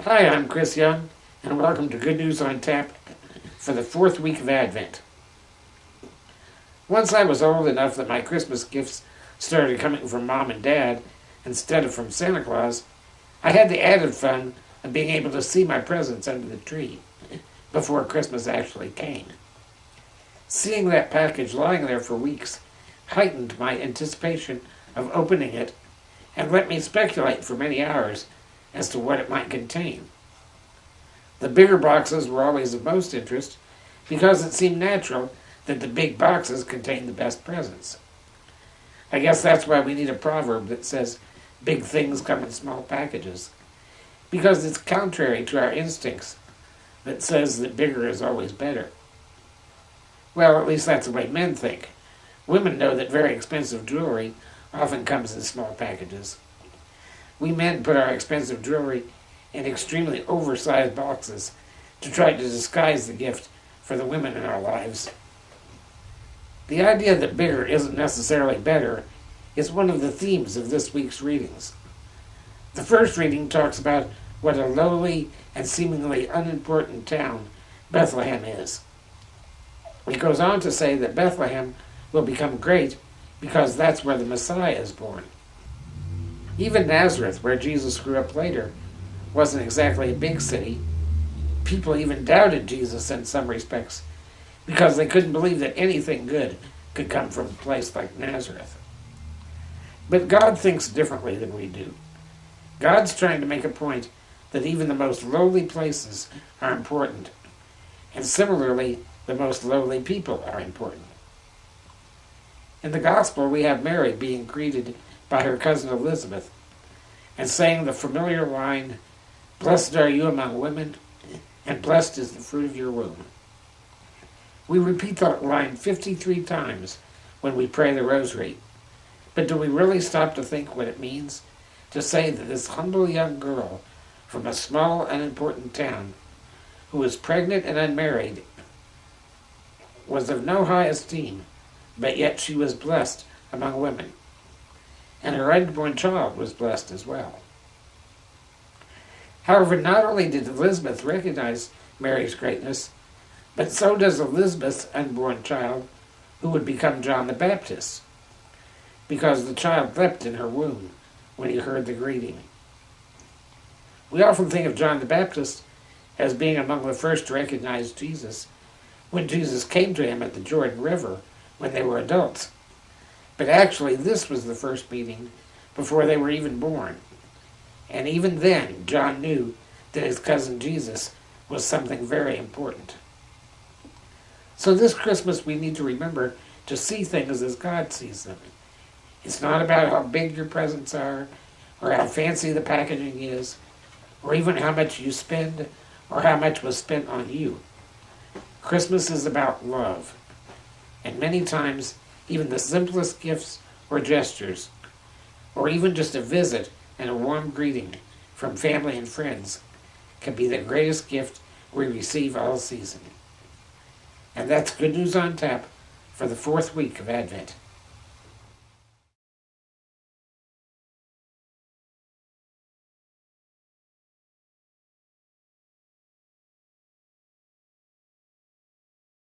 Hi, I'm Chris Young, and welcome to Good News on Tap for the fourth week of Advent. Once I was old enough that my Christmas gifts started coming from Mom and Dad instead of from Santa Claus, I had the added fun of being able to see my presents under the tree before Christmas actually came. Seeing that package lying there for weeks heightened my anticipation of opening it and let me speculate for many hours as to what it might contain. The bigger boxes were always of most interest because it seemed natural that the big boxes contained the best presents. I guess that's why we need a proverb that says, big things come in small packages, because it's contrary to our instincts that says that bigger is always better. Well, at least that's the way men think. Women know that very expensive jewelry often comes in small packages. We men put our expensive jewelry in extremely oversized boxes to try to disguise the gift for the women in our lives. The idea that bigger isn't necessarily better is one of the themes of this week's readings. The first reading talks about what a lowly and seemingly unimportant town Bethlehem is. It goes on to say that Bethlehem will become great because that's where the Messiah is born. Even Nazareth, where Jesus grew up later, wasn't exactly a big city. People even doubted Jesus in some respects because they couldn't believe that anything good could come from a place like Nazareth. But God thinks differently than we do. God's trying to make a point that even the most lowly places are important, and similarly, the most lowly people are important. In the Gospel, we have Mary being greeted by her cousin Elizabeth, and saying the familiar line, "Blessed are you among women, and blessed is the fruit of your womb." We repeat that line 53 times when we pray the rosary, but do we really stop to think what it means to say that this humble young girl from a small, unimportant town, who was pregnant and unmarried, was of no high esteem, but yet she was blessed among women? And her unborn child was blessed as well. However, not only did Elizabeth recognize Mary's greatness, but so does Elizabeth's unborn child, who would become John the Baptist, because the child leapt in her womb when he heard the greeting. We often think of John the Baptist as being among the first to recognize Jesus when Jesus came to him at the Jordan River when they were adults. But actually, this was the first meeting before they were even born. And even then, John knew that his cousin Jesus was something very important. So this Christmas, we need to remember to see things as God sees them. It's not about how big your presents are, or how fancy the packaging is, or even how much you spend, or how much was spent on you. Christmas is about love. And many times, even the simplest gifts or gestures, or even just a visit and a warm greeting from family and friends, can be the greatest gift we receive all season. And that's Good News on Tap for the fourth week of Advent.